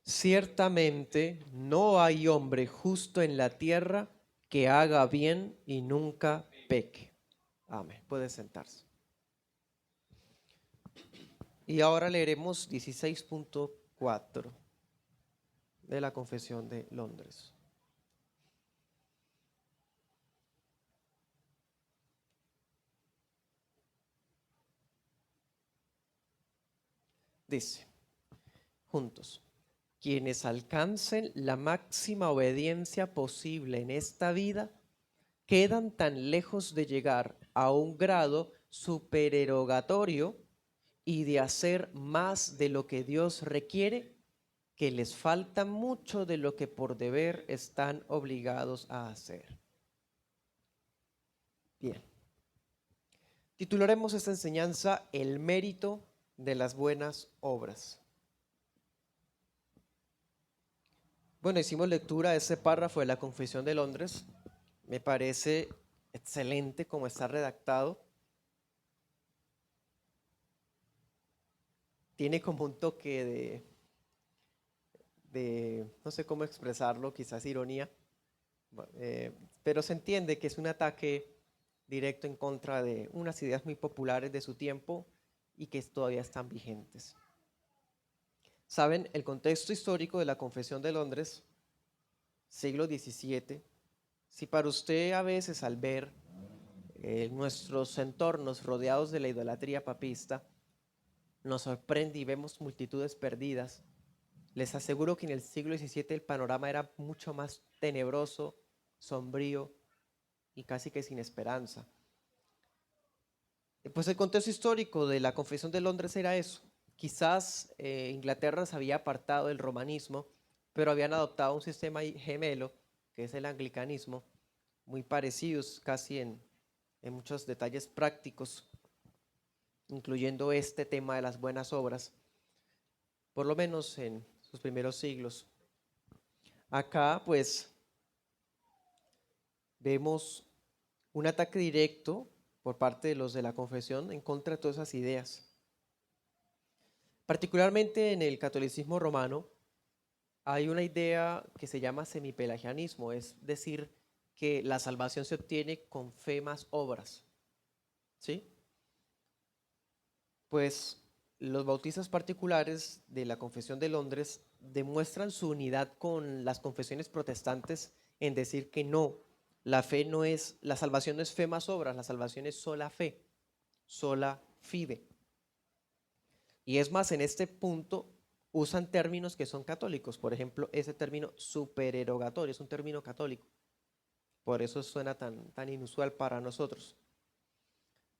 Ciertamente no hay hombre justo en la tierra que haga bien y nunca peque. Amén. Puede sentarse. Y ahora leeremos 16.4 de la Confesión de Londres. Dice, juntos, quienes alcancen la máxima obediencia posible en esta vida, quedan tan lejos de llegar a un grado supererogatorio y de hacer más de lo que Dios requiere, que les falta mucho de lo que por deber están obligados a hacer. Bien, titularemos esta enseñanza El mérito de las buenas obras. Bueno, hicimos lectura de ese párrafo de la Confesión de Londres. Me parece excelente como está redactado. Tiene como un toque no sé cómo expresarlo, quizás ironía, pero se entiende que es un ataque directo en contra de unas ideas muy populares de su tiempo y que todavía están vigentes. Saben, el contexto histórico de la Confesión de Londres, siglo XVII, si para usted a veces al ver nuestros entornos rodeados de la idolatría papista, nos sorprende y vemos multitudes perdidas, les aseguro que en el siglo XVII el panorama era mucho más tenebroso, sombrío y casi que sin esperanza. Pues el contexto histórico de la Confesión de Londres era eso. Quizás Inglaterra se había apartado del romanismo, pero habían adoptado un sistema gemelo, que es el anglicanismo, muy parecidos casi en muchos detalles prácticos, incluyendo este tema de las buenas obras, por lo menos en sus primeros siglos. Acá pues vemos un ataque directo por parte de los de la confesión en contra de todas esas ideas. Particularmente en el catolicismo romano hay una idea que se llama semipelagianismo, es decir, que la salvación se obtiene con fe más obras. ¿Sí? Pues los bautistas particulares de la Confesión de Londres demuestran su unidad con las confesiones protestantes en decir que no, la fe no es, la salvación no es fe más obras, la salvación es sola fe, sola fide. Y es más, en este punto usan términos que son católicos, por ejemplo, ese término supererogatorio es un término católico, por eso suena tan inusual para nosotros.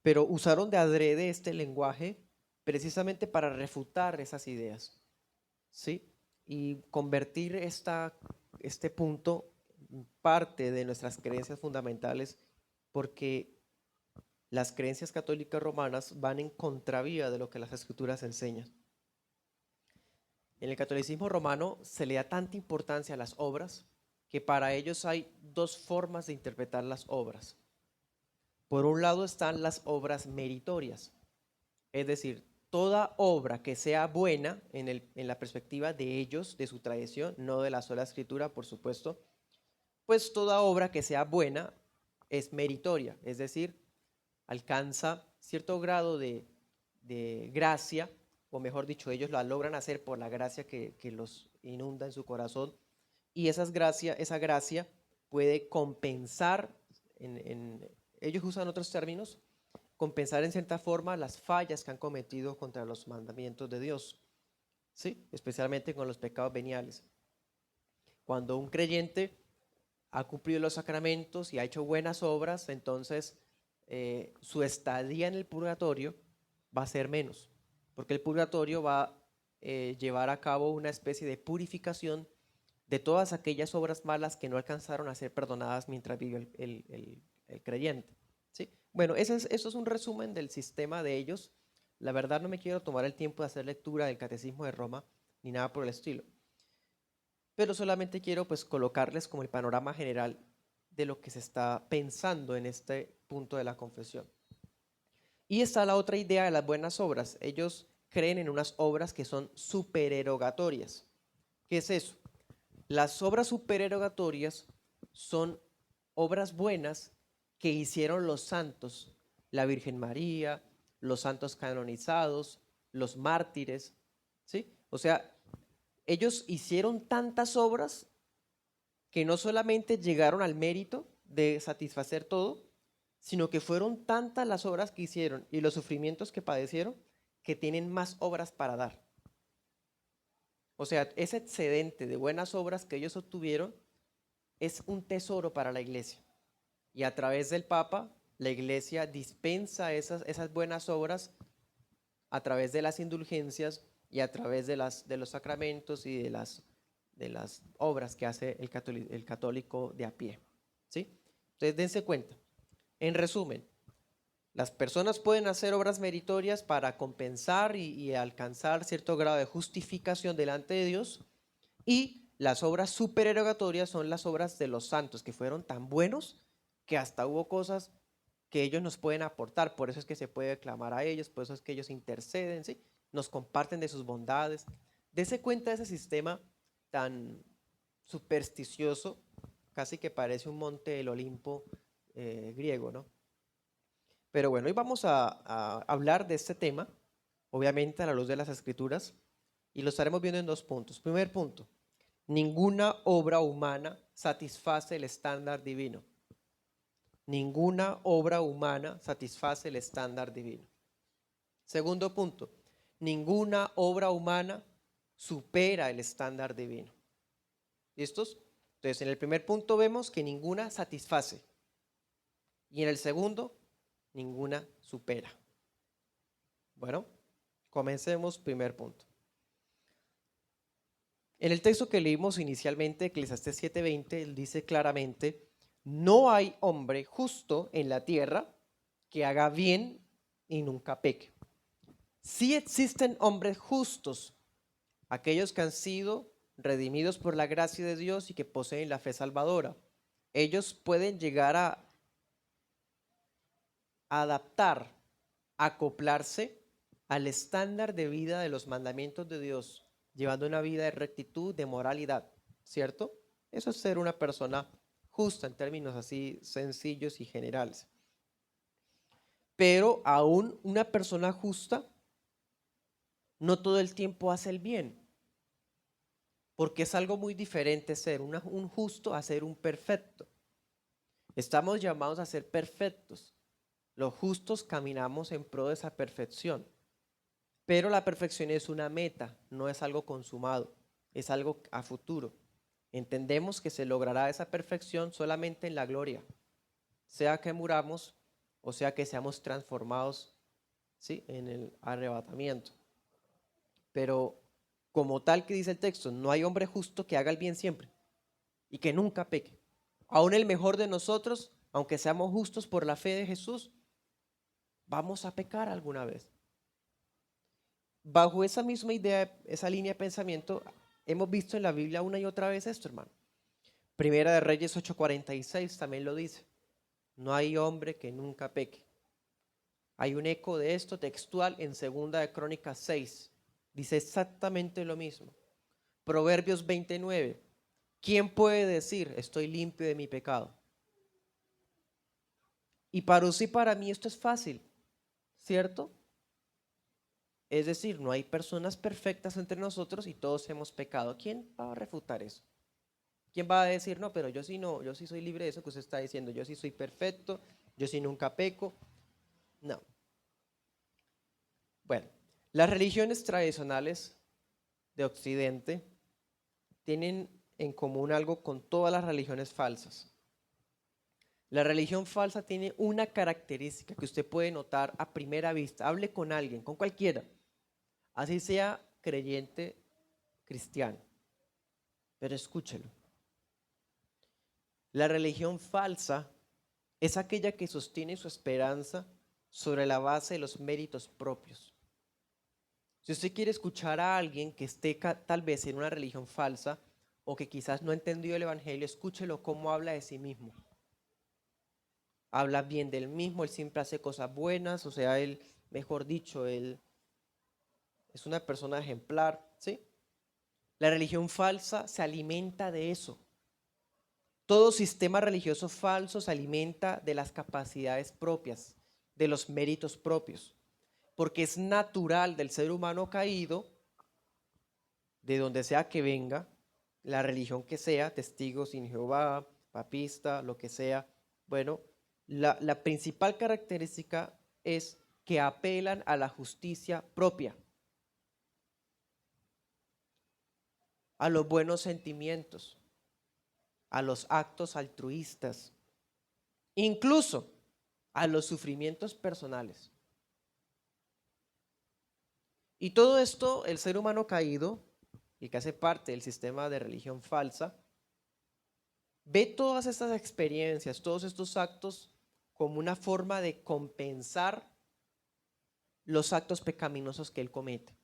Pero usaron de adrede este lenguaje precisamente para refutar esas ideas, ¿sí? Y convertir este punto en parte de nuestras creencias fundamentales, porque las creencias católicas romanas van en contravía de lo que las escrituras enseñan. En el catolicismo romano se le da tanta importancia a las obras que para ellos hay dos formas de interpretar las obras. Por un lado están las obras meritorias, es decir, toda obra que sea buena en la perspectiva de ellos, de su tradición, no de la sola escritura, por supuesto, pues toda obra que sea buena es meritoria, es decir, alcanza cierto grado de gracia, o mejor dicho, ellos la logran hacer por la gracia que los inunda en su corazón, y esa gracia puede compensar, ellos usan otros términos, compensar en cierta forma las fallas que han cometido contra los mandamientos de Dios, ¿sí? Especialmente con los pecados veniales. Cuando un creyente ha cumplido los sacramentos y ha hecho buenas obras, entonces su estadía en el purgatorio va a ser menos, porque el purgatorio va a llevar a cabo una especie de purificación de todas aquellas obras malas que no alcanzaron a ser perdonadas mientras vive el creyente. ¿Sí? Bueno, eso es un resumen del sistema de ellos. La verdad no me quiero tomar el tiempo de hacer lectura del Catecismo de Roma ni nada por el estilo, pero solamente quiero pues colocarles como el panorama general de lo que se está pensando en este punto de la confesión. Y está la otra idea de las buenas obras. Ellos creen en unas obras que son supererogatorias. ¿Qué es eso? Las obras supererogatorias son obras buenas que hicieron los santos, la Virgen María, los santos canonizados, los mártires, ¿sí? O sea, ellos hicieron tantas obras que no solamente llegaron al mérito de satisfacer todo, sino que fueron tantas las obras que hicieron y los sufrimientos que padecieron que tienen más obras para dar. O sea, ese excedente de buenas obras que ellos obtuvieron es un tesoro para la iglesia. Y a través del Papa, la iglesia dispensa esas buenas obras a través de las indulgencias y a través de los sacramentos y de las obras que hace el católico de a pie. ¿Sí? Entonces, dense cuenta. En resumen, las personas pueden hacer obras meritorias para compensar y alcanzar cierto grado de justificación delante de Dios, y las obras supererogatorias son las obras de los santos que fueron tan buenos que hasta hubo cosas que ellos nos pueden aportar. Por eso es que se puede clamar a ellos, por eso es que ellos interceden, ¿sí? Nos comparten de sus bondades. Dese cuenta de ese sistema tan supersticioso, casi que parece un monte del Olimpo griego, ¿no? Pero bueno, hoy vamos a hablar de este tema, obviamente a la luz de las Escrituras, y lo estaremos viendo en 2 puntos. Primer punto: ninguna obra humana satisface el estándar divino. Ninguna obra humana satisface el estándar divino. Segundo punto: ninguna obra humana supera el estándar divino. ¿Listos? Entonces, en el primer punto vemos que ninguna satisface. Y en el segundo, ninguna supera. Bueno, comencemos primer punto. En el texto que leímos inicialmente, Eclesiastés 7:20, él dice claramente: no hay hombre justo en la tierra que haga bien y nunca peque. Sí existen hombres justos, aquellos que han sido redimidos por la gracia de Dios y que poseen la fe salvadora. Ellos pueden llegar a adaptar, acoplarse al estándar de vida de los mandamientos de Dios, llevando una vida de rectitud, de moralidad, ¿cierto? Eso es ser una persona justa en términos así sencillos y generales. Pero aún una persona justa no todo el tiempo hace el bien, porque es algo muy diferente ser un justo a ser un perfecto. Estamos llamados a ser perfectos. Los justos caminamos en pro de esa perfección, pero la perfección es una meta, no es algo consumado, es algo a futuro. Entendemos que se logrará esa perfección solamente en la gloria, sea que muramos o sea que seamos transformados, ¿sí?, en el arrebatamiento. Pero como tal que dice el texto, no hay hombre justo que haga el bien siempre y que nunca peque. Aún el mejor de nosotros, aunque seamos justos por la fe de Jesús, vamos a pecar alguna vez. Bajo esa misma idea, esa línea de pensamiento, hemos visto en la Biblia una y otra vez esto, hermano. Primera de Reyes 8:46 también lo dice: no hay hombre que nunca peque. Hay un eco de esto textual en Segunda de Crónicas 6. Dice exactamente lo mismo. Proverbios 29. ¿Quién puede decir estoy limpio de mi pecado? Y para usted y para mí esto es fácil, ¿cierto? Es decir, no hay personas perfectas entre nosotros y todos hemos pecado. ¿Quién va a refutar eso? ¿Quién va a decir, no, pero yo sí no, yo sí soy libre de eso que usted está diciendo, yo sí soy perfecto, yo sí nunca peco? No. Bueno, las religiones tradicionales de Occidente tienen en común algo con todas las religiones falsas. La religión falsa tiene una característica que usted puede notar a primera vista. Hable con alguien, con cualquiera, así sea creyente cristiano, pero escúchelo. La religión falsa es aquella que sostiene su esperanza sobre la base de los méritos propios. Si usted quiere escuchar a alguien que esté tal vez en una religión falsa o que quizás no ha entendido el evangelio, escúchelo cómo habla de sí mismo. Habla bien del mismo, él siempre hace cosas buenas, o sea, él, mejor dicho, él es una persona ejemplar, ¿sí? La religión falsa se alimenta de eso. Todo sistema religioso falso se alimenta de las capacidades propias, de los méritos propios, porque es natural del ser humano caído, de donde sea que venga, la religión que sea, testigos sin Jehová, papista, lo que sea. Bueno, la principal característica es que apelan a la justicia propia, a los buenos sentimientos, a los actos altruistas, incluso a los sufrimientos personales. Y todo esto, el ser humano caído, el que hace parte del sistema de religión falsa, ve todas estas experiencias, todos estos actos como una forma de compensar los actos pecaminosos que él comete.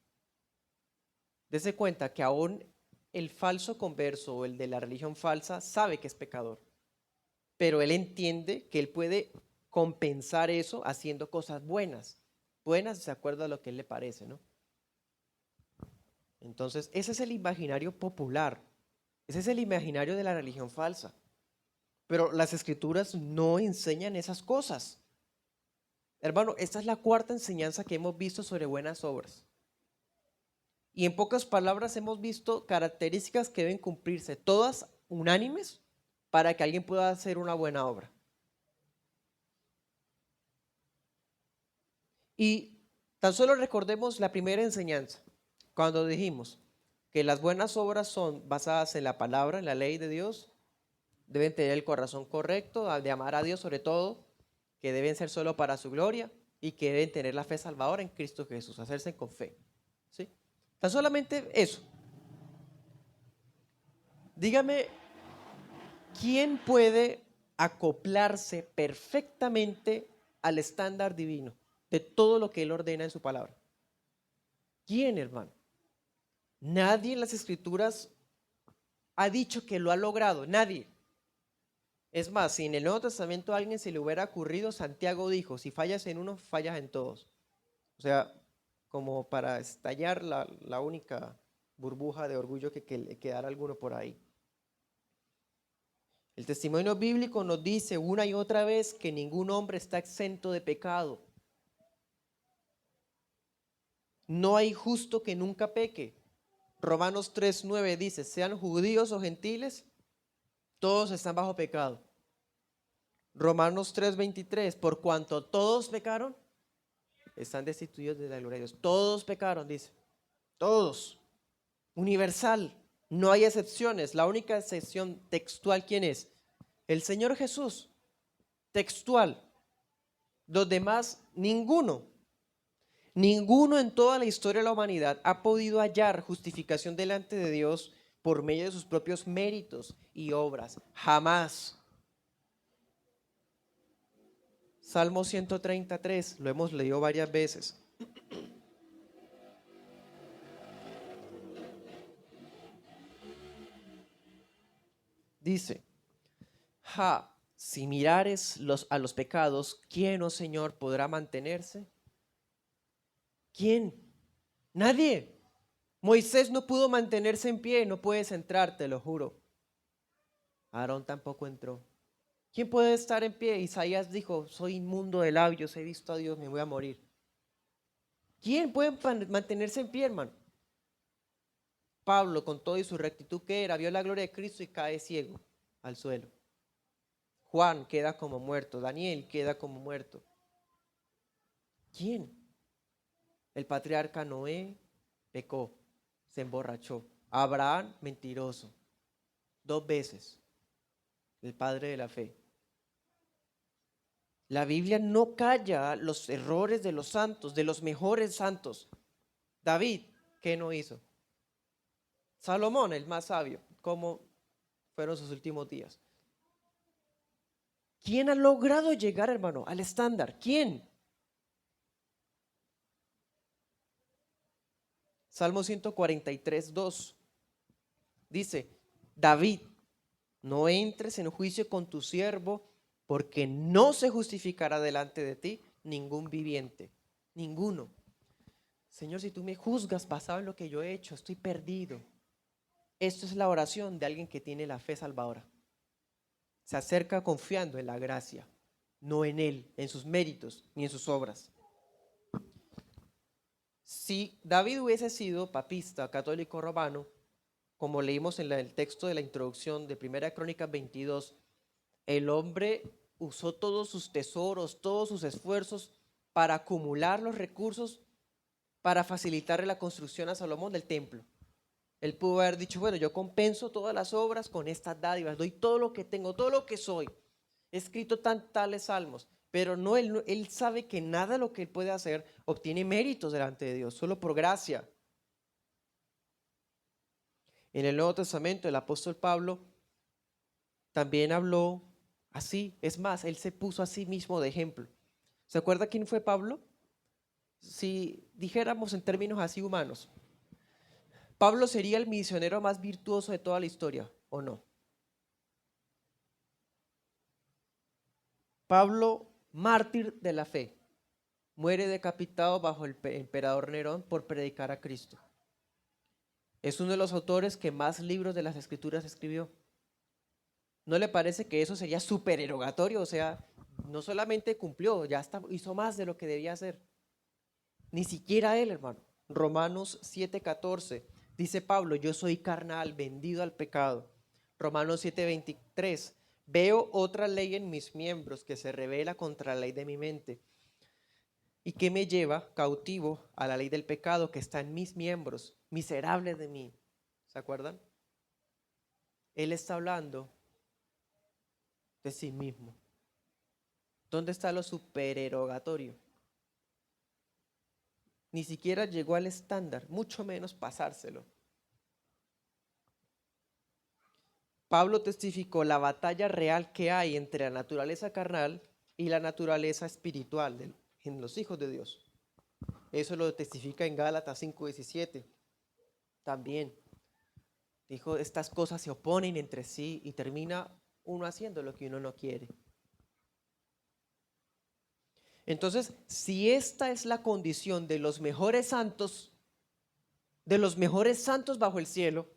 Dese cuenta que aún el falso converso o el de la religión falsa sabe que es pecador, pero él entiende que él puede compensar eso haciendo cosas buenas de acuerdo a lo que él le parece, ¿no? Entonces, ese es el imaginario popular, ese es el imaginario de la religión falsa. Pero las escrituras no enseñan esas cosas. Hermano, esta es la cuarta enseñanza que hemos visto sobre buenas obras. Y en pocas palabras hemos visto características que deben cumplirse, todas unánimes, para que alguien pueda hacer una buena obra. Y tan solo recordemos la primera enseñanza, cuando dijimos que las buenas obras son basadas en la palabra, en la ley de Dios, deben tener el corazón correcto, de amar a Dios sobre todo, que deben ser solo para su gloria y que deben tener la fe salvadora en Cristo Jesús, hacerse con fe. ¿Sí? Tan solamente eso. Dígame, ¿quién puede acoplarse perfectamente al estándar divino de todo lo que Él ordena en su palabra? ¿Quién, hermano? Nadie en las Escrituras ha dicho que lo ha logrado, nadie. Es más, si en el Nuevo Testamento a alguien se le hubiera ocurrido, Santiago dijo, si fallas en uno, fallas en todos. O sea, como para estallar la única burbuja de orgullo que le quedara a alguno por ahí. El testimonio bíblico nos dice una y otra vez que ningún hombre está exento de pecado. No hay justo que nunca peque. Romanos 3:9 dice, sean judíos o gentiles, todos están bajo pecado. Romanos 3:23, por cuanto todos pecaron, están destituidos de la gloria de Dios. Todos pecaron, dice. Todos. Universal. No hay excepciones. La única excepción textual, ¿quién es? El Señor Jesús. Textual. Los demás, ninguno. Ninguno en toda la historia de la humanidad ha podido hallar justificación delante de Dios por medio de sus propios méritos y obras. Jamás. Salmo 133, lo hemos leído varias veces. Dice, si mirares a los pecados, ¿quién, oh Señor, podrá mantenerse? ¿Quién? Nadie. Moisés no pudo mantenerse en pie, no puedes entrar, te lo juro. Aarón tampoco entró. ¿Quién puede estar en pie? Isaías dijo, soy inmundo de labios, he visto a Dios, me voy a morir. ¿Quién puede mantenerse en pie, hermano? Pablo, con todo y su rectitud que era, vio la gloria de Cristo y cae ciego al suelo. Juan queda como muerto, Daniel queda como muerto. ¿Quién? El patriarca Noé pecó, se emborrachó. Abraham, mentiroso, 2 veces, el padre de la fe. La Biblia no calla los errores de los santos, de los mejores santos. David, ¿qué no hizo? Salomón, el más sabio, ¿cómo fueron sus últimos días? ¿Quién ha logrado llegar, hermano, al estándar? ¿Quién? Salmo 143:2 dice, David, no entres en juicio con tu siervo, porque no se justificará delante de ti ningún viviente, ninguno. Señor, si tú me juzgas basado en lo que yo he hecho, estoy perdido. Esto es la oración de alguien que tiene la fe salvadora. Se acerca confiando en la gracia, no en él, en sus méritos, ni en sus obras. Si David hubiese sido papista, católico romano, como leímos en el texto de la introducción de 1 Crónicas 22, el hombre usó todos sus tesoros, todos sus esfuerzos para acumular los recursos para facilitarle la construcción a Salomón del templo. Él pudo haber dicho, bueno, yo compenso todas las obras con estas dádivas, doy todo lo que tengo, todo lo que soy. He escrito tales salmos, pero no, él sabe que nada de lo que él puede hacer obtiene méritos delante de Dios, solo por gracia. En el Nuevo Testamento, el apóstol Pablo también habló así, es más, él se puso a sí mismo de ejemplo. ¿Se acuerda quién fue Pablo? Si dijéramos en términos así humanos, Pablo sería el misionero más virtuoso de toda la historia, ¿o no? Pablo, mártir de la fe, muere decapitado bajo el emperador Nerón por predicar a Cristo. Es uno de los autores que más libros de las Escrituras escribió. ¿No le parece que eso sería supererogatorio? O sea, no solamente cumplió, ya hasta hizo más de lo que debía hacer. Ni siquiera él, hermano. Romanos 7:14 dice Pablo, yo soy carnal, vendido al pecado. Romanos 7:23, veo otra ley en mis miembros que se revela contra la ley de mi mente y que me lleva cautivo a la ley del pecado que está en mis miembros, miserable de mí. ¿Se acuerdan? Él está hablando de sí mismo. ¿Dónde está lo supererogatorio? Ni siquiera llegó al estándar, mucho menos pasárselo. Pablo testificó la batalla real que hay entre la naturaleza carnal y la naturaleza espiritual en los hijos de Dios. Eso lo testifica en Gálatas 5:17. También dijo, estas cosas se oponen entre sí y termina uno haciendo lo que uno no quiere. Entonces, si esta es la condición de los mejores santos bajo el cielo,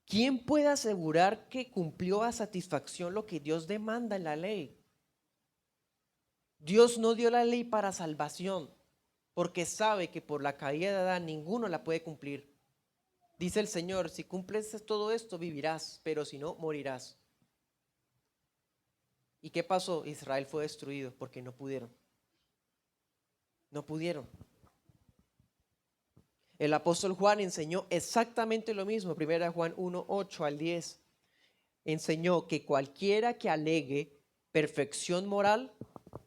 ¿quién puede asegurar que cumplió a satisfacción lo que Dios demanda en la ley? Dios no dio la ley para salvación, porque sabe que por la caída de Adán ninguno la puede cumplir. Dice el Señor, si cumples todo esto vivirás, pero si no, morirás. ¿Y qué pasó? Israel fue destruido porque no pudieron. No pudieron. El apóstol Juan enseñó exactamente lo mismo, 1 Juan 1:8-10. Enseñó que cualquiera que alegue perfección moral,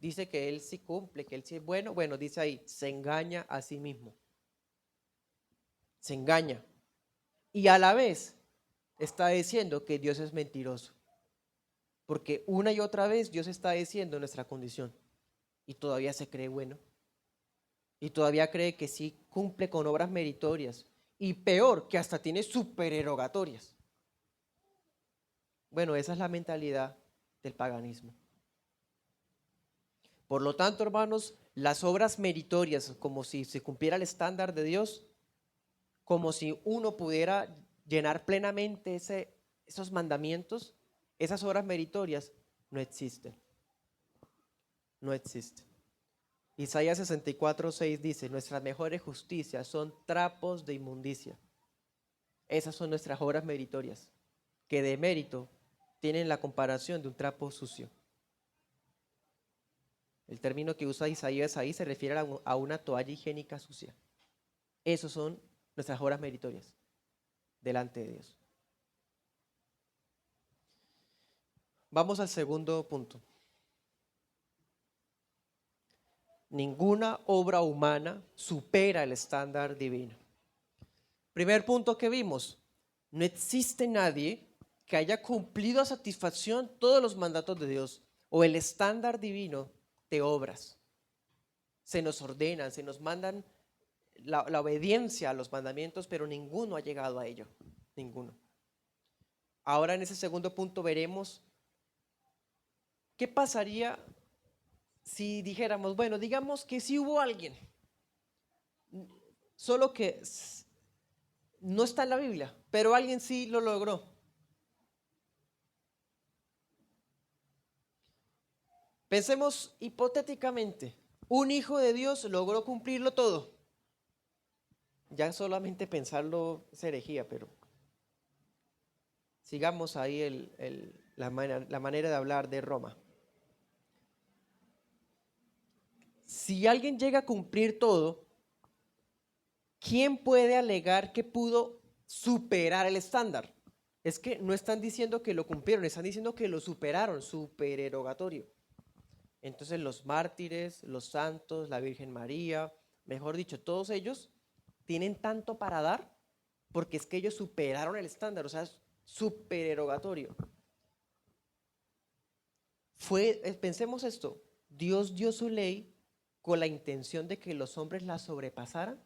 dice que él sí cumple, que él sí es bueno, dice ahí, se engaña a sí mismo. Se engaña. Y a la vez está diciendo que Dios es mentiroso. Porque una y otra vez Dios está diciendo nuestra condición. Y todavía se cree bueno. Y todavía cree que sí cumple con obras meritorias. Y peor, que hasta tiene supererogatorias. Bueno, esa es la mentalidad del paganismo. Por lo tanto, hermanos, las obras meritorias, como si se cumpliera el estándar de Dios, como si uno pudiera llenar plenamente esos mandamientos, esas obras meritorias no existen. No existen. Isaías 64:6 dice, nuestras mejores justicias son trapos de inmundicia. Esas son nuestras obras meritorias, que de mérito tienen la comparación de un trapo sucio. El término que usa Isaías ahí se refiere a una toalla higiénica sucia. Esas son nuestras obras meritorias delante de Dios. Vamos al segundo punto. Ninguna obra humana supera el estándar divino. Primer punto que vimos, no existe nadie que haya cumplido a satisfacción todos los mandatos de Dios o el estándar divino de obras. Se nos ordenan, se nos mandan la obediencia a los mandamientos, pero ninguno ha llegado a ello, ninguno. Ahora en ese segundo punto veremos qué pasaría si dijéramos, bueno, digamos que sí hubo alguien, solo que no está en la Biblia, pero alguien sí lo logró. Pensemos hipotéticamente, un hijo de Dios logró cumplirlo todo. Ya solamente pensarlo es herejía, pero sigamos ahí la manera de hablar de Roma. Si alguien llega a cumplir todo, ¿quién puede alegar que pudo superar el estándar? Es que no están diciendo que lo cumplieron, están diciendo que lo superaron, supererogatorio. Entonces los mártires, los santos, la Virgen María, mejor dicho, todos ellos tienen tanto para dar porque es que ellos superaron el estándar, o sea, es supererogatorio. Pensemos esto, Dios dio su ley con la intención de que los hombres la sobrepasaran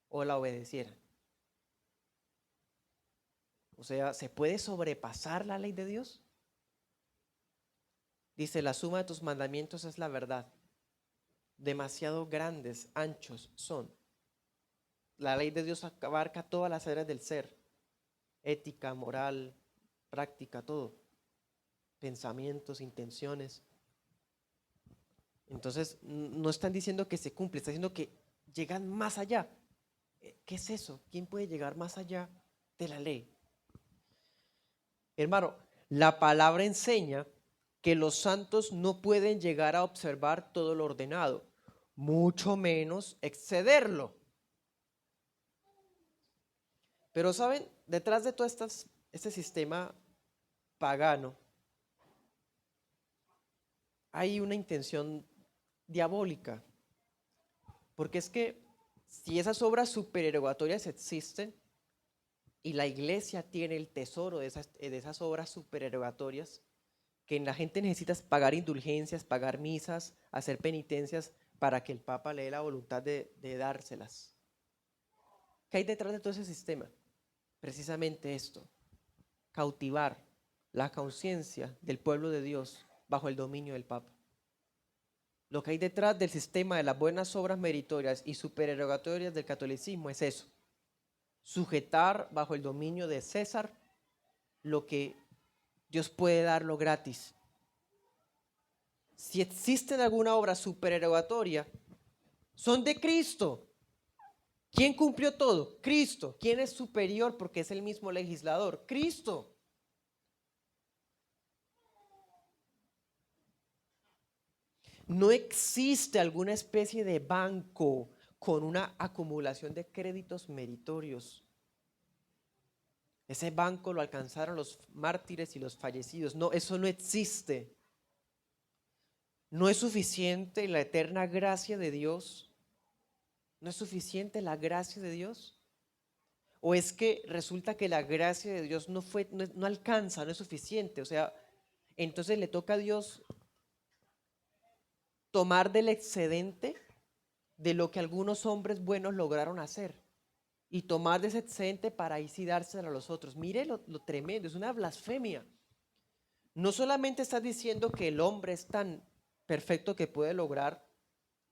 o la obedecieran. O sea, ¿se puede sobrepasar la ley de Dios? Dice, la suma de tus mandamientos es la verdad. Demasiado grandes, anchos son. La ley de Dios abarca todas las áreas del ser. Ética, moral, práctica, todo. Pensamientos, intenciones. Entonces, no están diciendo que se cumple, están diciendo que llegan más allá. ¿Qué es eso? ¿Quién puede llegar más allá de la ley? Hermano, la palabra enseña que los santos no pueden llegar a observar todo lo ordenado, mucho menos excederlo. Pero saben, detrás de todo este sistema pagano hay una intención diabólica, porque es que si esas obras supererogatorias existen y la iglesia tiene el tesoro de esas obras supererogatorias, que la gente necesita pagar indulgencias, pagar misas, hacer penitencias para que el Papa le dé la voluntad de dárselas. ¿Qué hay detrás de todo ese sistema? Precisamente esto, cautivar la conciencia del pueblo de Dios bajo el dominio del Papa. Lo que hay detrás del sistema de las buenas obras meritorias y supererogatorias del catolicismo es eso, sujetar bajo el dominio de César lo que Dios puede darlo gratis. Si existe alguna obra supererogatoria, son de Cristo. ¿Quién cumplió todo? Cristo. ¿Quién es superior porque es el mismo legislador? Cristo. No existe alguna especie de banco con una acumulación de créditos meritorios. Ese banco lo alcanzaron los mártires y los fallecidos. No, eso no existe. ¿No es suficiente la eterna gracia de Dios? ¿No es suficiente la gracia de Dios? ¿O es que resulta que la gracia de Dios no alcanza, no es suficiente? O sea, entonces le toca a Dios tomar del excedente de lo que algunos hombres buenos lograron hacer y tomar de ese excedente para ahí sí dárselo a los otros. Mire lo tremendo, es una blasfemia. No solamente estás diciendo que el hombre es tan perfecto que puede lograr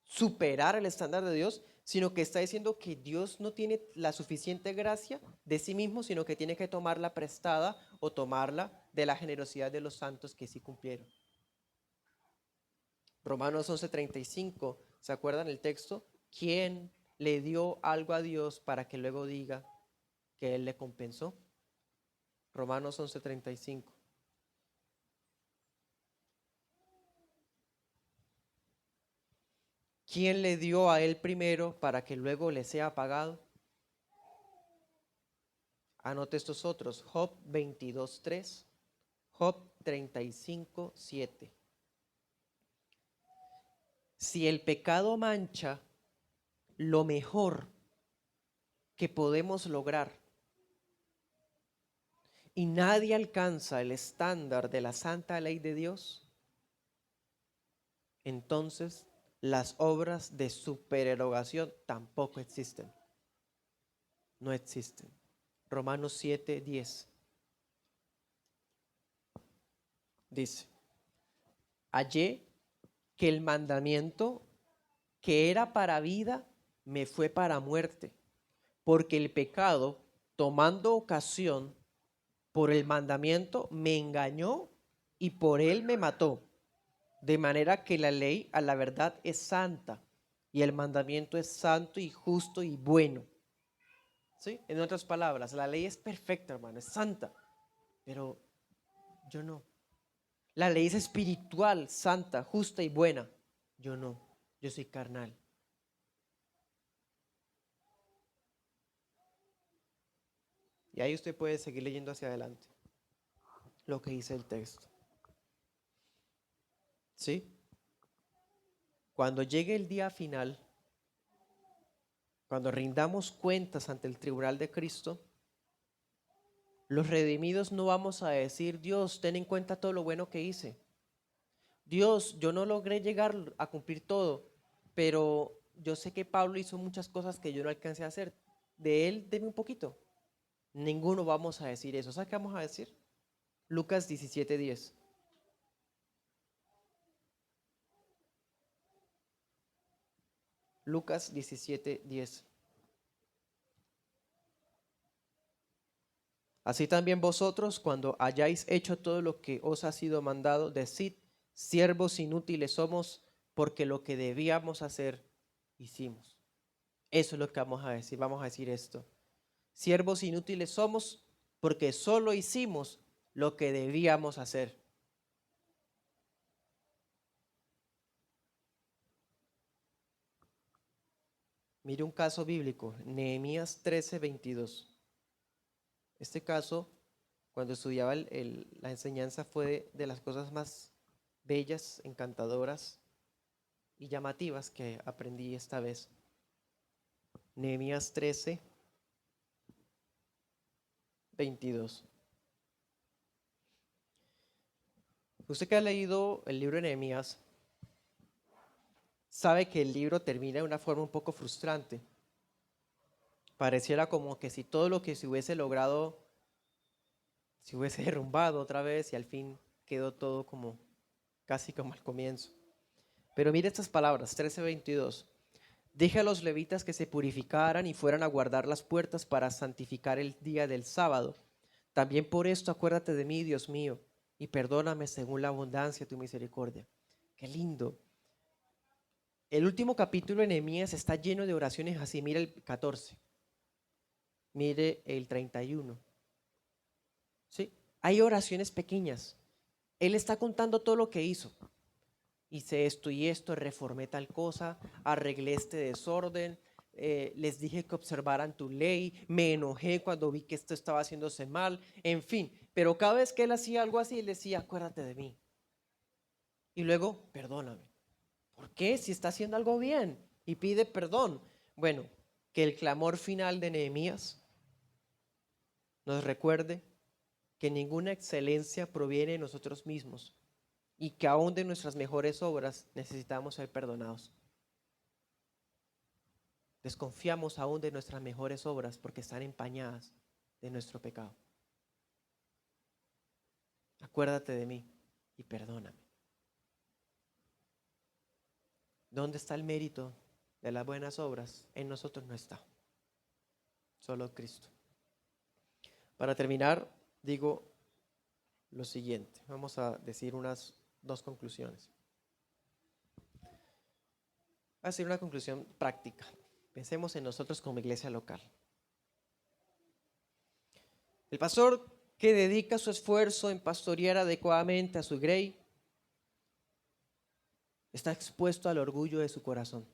superar el estándar de Dios, sino que está diciendo que Dios no tiene la suficiente gracia de sí mismo, sino que tiene que tomarla prestada o tomarla de la generosidad de los santos que sí cumplieron. Romanos 11:35, ¿se acuerdan el texto? ¿Quién le dio algo a Dios para que luego diga que Él le compensó? Romanos 11:35. ¿Quién le dio a Él primero para que luego le sea pagado? Anote estos otros, Job 22:3, Job 35:7. Si el pecado mancha lo mejor que podemos lograr y nadie alcanza el estándar de la santa ley de Dios, entonces las obras de supererogación tampoco existen. No existen. Romanos 7:10 dice: hallé que el mandamiento que era para vida me fue para muerte, porque el pecado tomando ocasión por el mandamiento, me engañó y por él me mató. De manera que la ley a la verdad es santa y el mandamiento es santo y justo y bueno. ¿Sí? En otras palabras, la ley es perfecta, hermano, es santa, pero yo no. La ley es espiritual, santa, justa y buena. Yo no, yo soy carnal. Y ahí usted puede seguir leyendo hacia adelante lo que dice el texto. ¿Sí? Cuando llegue el día final, cuando rindamos cuentas ante el tribunal de Cristo, los redimidos no vamos a decir: Dios, ten en cuenta todo lo bueno que hice. Dios, yo no logré llegar a cumplir todo, pero yo sé que Pablo hizo muchas cosas que yo no alcancé a hacer. De él, deme un poquito. Ninguno vamos a decir eso. ¿Sabes qué vamos a decir? Lucas 17:10. Lucas 17:10. Así también vosotros, cuando hayáis hecho todo lo que os ha sido mandado, decid: siervos inútiles somos, porque lo que debíamos hacer, hicimos. Eso es lo que vamos a decir. Vamos a decir esto: siervos inútiles somos, porque solo hicimos lo que debíamos hacer. Mire un caso bíblico, Nehemías 13:22. Este caso, cuando estudiaba la enseñanza, fue de las cosas más bellas, encantadoras y llamativas que aprendí esta vez. Nehemías 13:22. Usted que ha leído el libro de Nehemías sabe que el libro termina de una forma un poco frustrante. Pareciera como que si todo lo que se hubiese logrado se hubiese derrumbado otra vez y al fin quedó todo como casi como al comienzo. Pero mire estas palabras, 13:22. Dije a los levitas que se purificaran y fueran a guardar las puertas para santificar el día del sábado. También por esto acuérdate de mí, Dios mío, y perdóname según la abundancia de tu misericordia. Qué lindo. El último capítulo de Nehemías está lleno de oraciones así. Mire el 14. Mire el 31. ¿Sí? Hay oraciones pequeñas. Él está contando todo lo que hizo. Hice esto y esto, reformé tal cosa, arreglé este desorden, les dije que observaran tu ley, me enojé cuando vi que esto estaba haciéndose mal, en fin. Pero cada vez que él hacía algo así, él decía: acuérdate de mí. Y luego, perdóname. ¿Por qué? Si está haciendo algo bien y pide perdón. Bueno, que el clamor final de Nehemías nos recuerde que ninguna excelencia proviene de nosotros mismos y que aún de nuestras mejores obras necesitamos ser perdonados. Desconfiamos aún de nuestras mejores obras porque están empañadas de nuestro pecado. Acuérdate de mí y perdóname. ¿Dónde está el mérito de las buenas obras? En nosotros no está, solo Cristo. Para terminar, digo lo siguiente. Vamos a decir unas dos conclusiones. Voy a hacer una conclusión práctica. Pensemos en nosotros como iglesia local. El pastor que dedica su esfuerzo en pastorear adecuadamente a su grey está expuesto al orgullo de su corazón.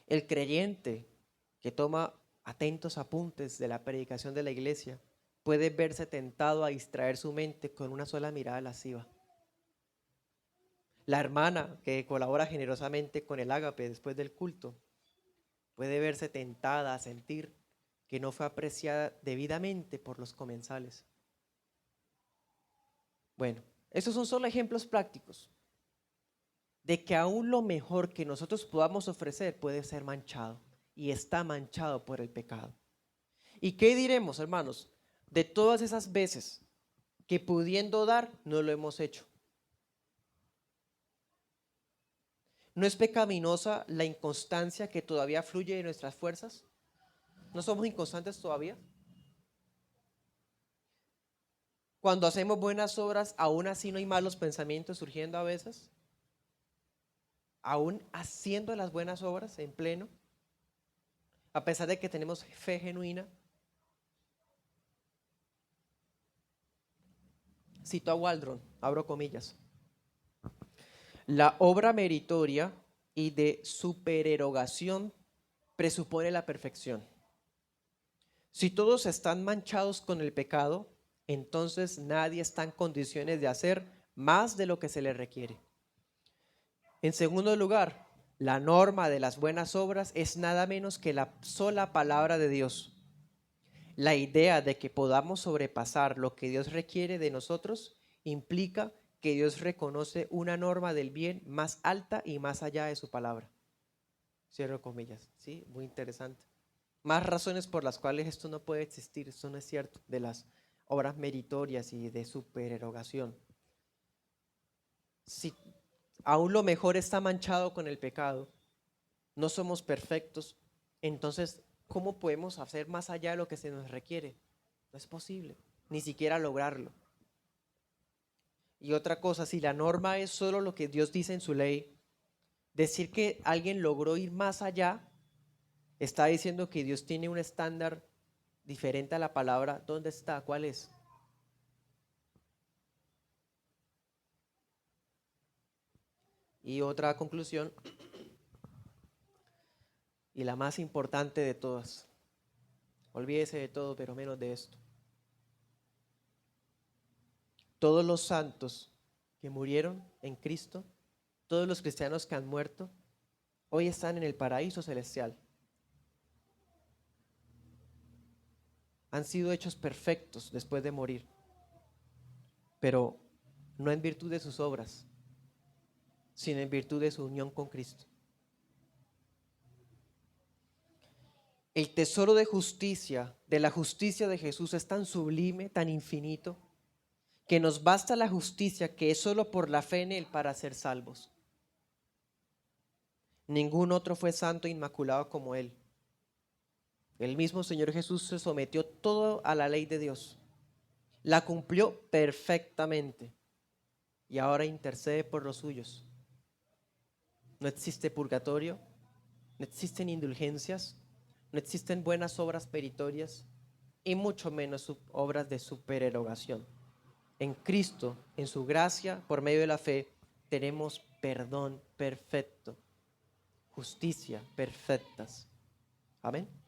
El creyente que toma atentos apuntes de la predicación de la iglesia puede verse tentado a distraer su mente con una sola mirada lasciva. La hermana que colabora generosamente con el ágape después del culto puede verse tentada a sentir que no fue apreciada debidamente por los comensales. Bueno, estos son solo ejemplos prácticos de que aún lo mejor que nosotros podamos ofrecer puede ser manchado y está manchado por el pecado. ¿Y qué diremos, hermanos, de todas esas veces que pudiendo dar no lo hemos hecho? ¿No es pecaminosa la inconstancia que todavía fluye de nuestras fuerzas? ¿No somos inconstantes todavía? Cuando hacemos buenas obras, aún así no hay malos pensamientos surgiendo a veces. Aún haciendo las buenas obras en pleno, a pesar de que tenemos fe genuina. Cito a Waldron, abro comillas. La obra meritoria y de supererogación presupone la perfección. Si todos están manchados con el pecado, entonces nadie está en condiciones de hacer más de lo que se le requiere. En segundo lugar, la norma de las buenas obras es nada menos que la sola palabra de Dios. La idea de que podamos sobrepasar lo que Dios requiere de nosotros implica que Dios reconoce una norma del bien más alta y más allá de su palabra. Cierro comillas, ¿sí? Muy interesante. Más razones por las cuales esto no puede existir, esto no es cierto, de las obras meritorias y de supererogación. Si aún lo mejor está manchado con el pecado, no somos perfectos, entonces, ¿cómo podemos hacer más allá de lo que se nos requiere? No es posible, ni siquiera lograrlo. Y otra cosa, si la norma es solo lo que Dios dice en su ley, decir que alguien logró ir más allá, está diciendo que Dios tiene un estándar diferente a la palabra. ¿Dónde está? ¿Cuál es? Y otra conclusión, y la más importante de todas. Olvídese de todo, pero menos de esto. Todos los santos que murieron en Cristo, todos los cristianos que han muerto, hoy están en el paraíso celestial. Han sido hechos perfectos después de morir, pero no en virtud de sus obras, sino en virtud de su unión con Cristo. El tesoro de justicia, de la justicia de Jesús, es tan sublime, tan infinito, que nos basta la justicia que es solo por la fe en Él para ser salvos. Ningún otro fue santo e inmaculado como Él. El mismo Señor Jesús se sometió todo a la ley de Dios. La cumplió perfectamente y ahora intercede por los suyos. No existe purgatorio, no existen indulgencias, no existen buenas obras meritorias y mucho menos obras de supererogación. En Cristo, en su gracia, por medio de la fe, tenemos perdón perfecto, justicia perfectas. Amén.